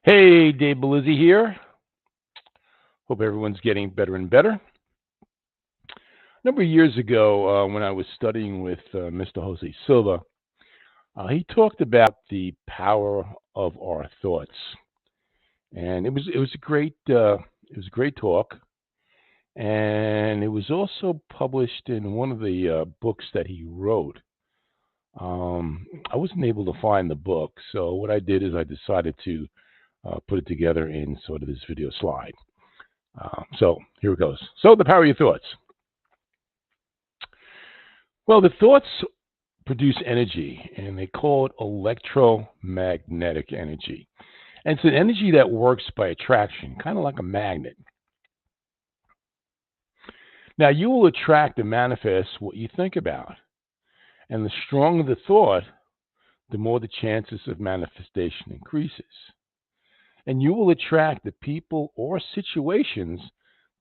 Hey, Dave Belizzi here. Hope everyone's getting better and better. A number of years ago, when I was studying with Mr. Jose Silva, he talked about the power of our thoughts, and it was a great talk, and it was also published in one of the books that he wrote. I wasn't able to find the book, so what I did is I decided to put it together in sort of this video slide. So here it goes. So the power of your thoughts. Well, the thoughts produce energy, and they call it electromagnetic energy. And it's an energy that works by attraction, kind of like a magnet. Now, you will attract and manifest what you think about. And the stronger the thought, the more the chances of manifestation increases. And you will attract the people or situations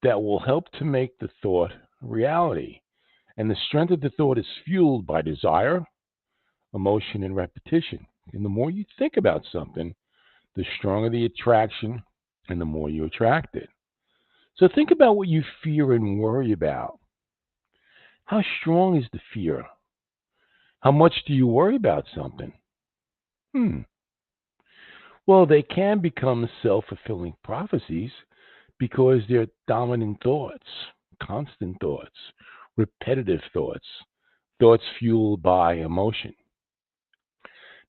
that will help to make the thought a reality. And the strength of the thought is fueled by desire, emotion, and repetition. And the more you think about something, the stronger the attraction and the more you attract it. So think about what you fear and worry about. How strong is the fear? How much do you worry about something? Hmm. Well, they can become self fulfilling prophecies because they're dominant thoughts, constant thoughts, repetitive thoughts, thoughts fueled by emotion.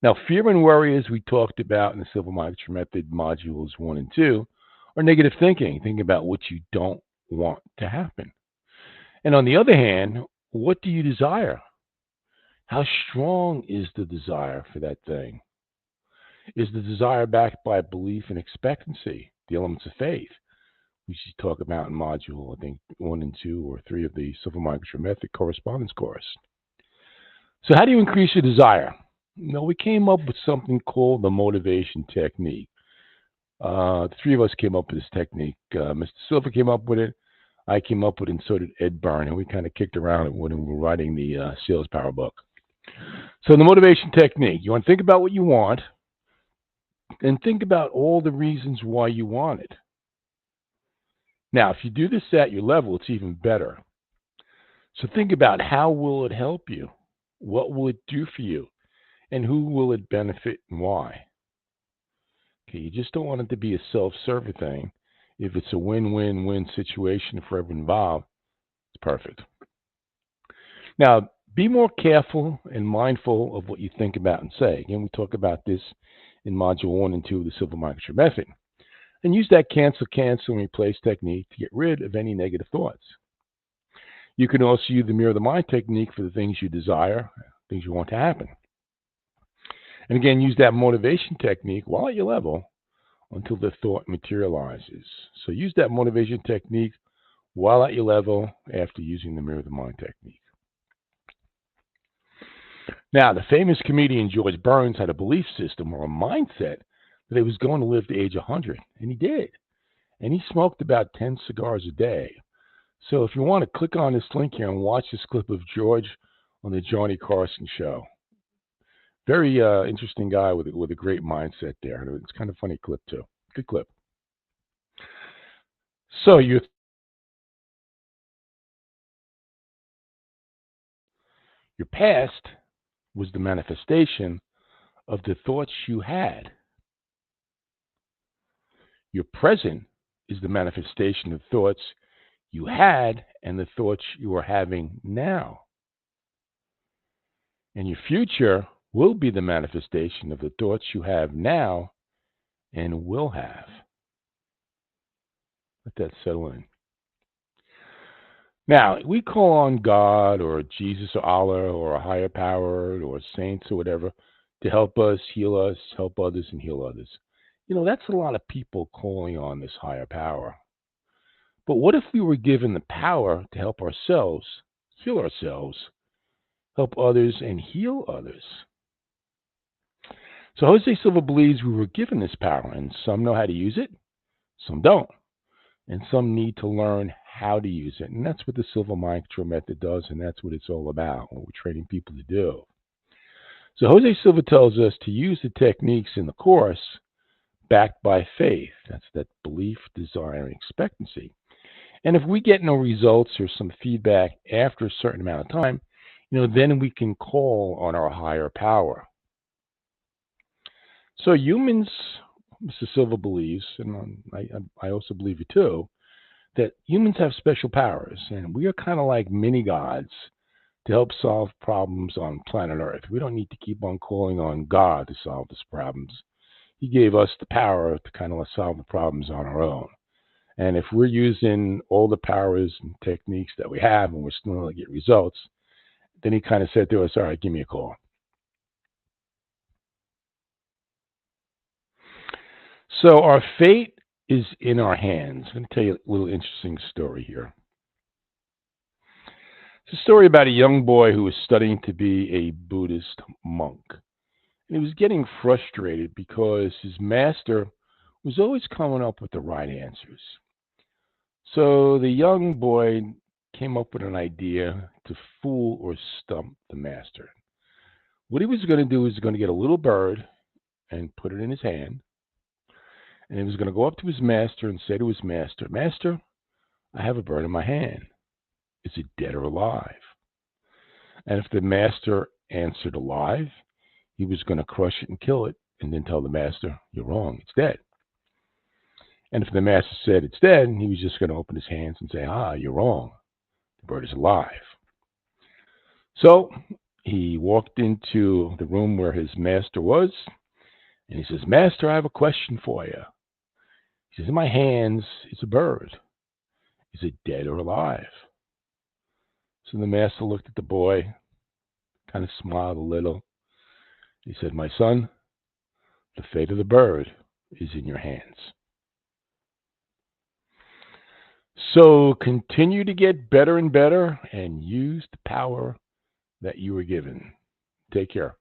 Now, fear and worry, as we talked about in the Simple Mindset Method modules 1 and 2, are negative thinking, thinking about what you don't want to happen. And on the other hand, what do you desire? How strong is the desire for that thing? Is the desire backed by belief and expectancy, the elements of faith? We should talk about in module, I think, 1 and 2 or 3 of the Simple Mindset Method correspondence course. So how do you increase your desire? We came up with something called the motivation technique. The three of us came up with this technique. Mr. Silver came up with it. I came up with it, and so did Ed Byrne. And we kind of kicked around it when we were writing the Sales Power book. So the motivation technique, you want to think about what you want and think about all the reasons why you want it. Now, if you do this at your level, it's even better. So think about how will it help you? What will it do for you? And who will it benefit and why? Okay, you just don't want it to be a self-serving thing. If it's a win-win-win situation for everyone involved, it's perfect. Now, be more careful and mindful of what you think about and say. Again, we talk about this in Module 1 and 2 of the Simple Mindset Method. And use that cancel, and replace technique to get rid of any negative thoughts. You can also use the mirror the mind technique for the things you desire, things you want to happen. And again, use that motivation technique while at your level until the thought materializes. So use that motivation technique while at your level after using the mirror the mind technique. Now, the famous comedian George Burns had a belief system or a mindset that he was going to live to age 100, and he did. And he smoked about 10 cigars a day. So if you want to click on this link here and watch this clip of George on the Johnny Carson show. Very interesting guy with a great mindset there. It's kind of funny clip too. Good clip. So your past was the manifestation of the thoughts you had. Your present is the manifestation of thoughts you had and the thoughts you are having now. And your future will be the manifestation of the thoughts you have now and will have. Let that settle in. Now, we call on God or Jesus or Allah or a higher power or saints or whatever to help us, heal us, help others, and heal others. That's a lot of people calling on this higher power. But what if we were given the power to help ourselves, heal ourselves, help others, and heal others? So Jose Silva believes we were given this power, and some know how to use it, some don't, and some need to learn how to use it. And that's what the Silva Mind Control Method does, and that's what it's all about, what we're training people to do. So Jose Silva tells us to use the techniques in the course backed by faith. That's that belief, desire, and expectancy. And if we get no results or some feedback after a certain amount of time, then we can call on our higher power. So humans, Mr. Silva believes, and I also believe it too, that humans have special powers, and we are kind of like mini gods to help solve problems on planet Earth. We don't need to keep on calling on God to solve these problems. He gave us the power to kind of solve the problems on our own. And if we're using all the powers and techniques that we have and we're still going to get results, then he kind of said to us, all right, give me a call. So our fate is in our hands. I'm going to tell you a little interesting story here. It's a story about a young boy who was studying to be a Buddhist monk. And he was getting frustrated because his master was always coming up with the right answers. So the young boy came up with an idea to fool or stump the master. What he was going to do is going to get a little bird and put it in his hand. And he was going to go up to his master and say to his master, Master, I have a bird in my hand. Is it dead or alive? And if the master answered alive, he was going to crush it and kill it and then tell the master, you're wrong, it's dead. And if the master said it's dead, he was just going to open his hands and say, you're wrong, the bird is alive. So he walked into the room where his master was, and he says, Master, I have a question for you. He says, in my hands is a bird. Is it dead or alive? So the master looked at the boy, kind of smiled a little. He said, my son, the fate of the bird is in your hands. So continue to get better and better and use the power that you were given. Take care.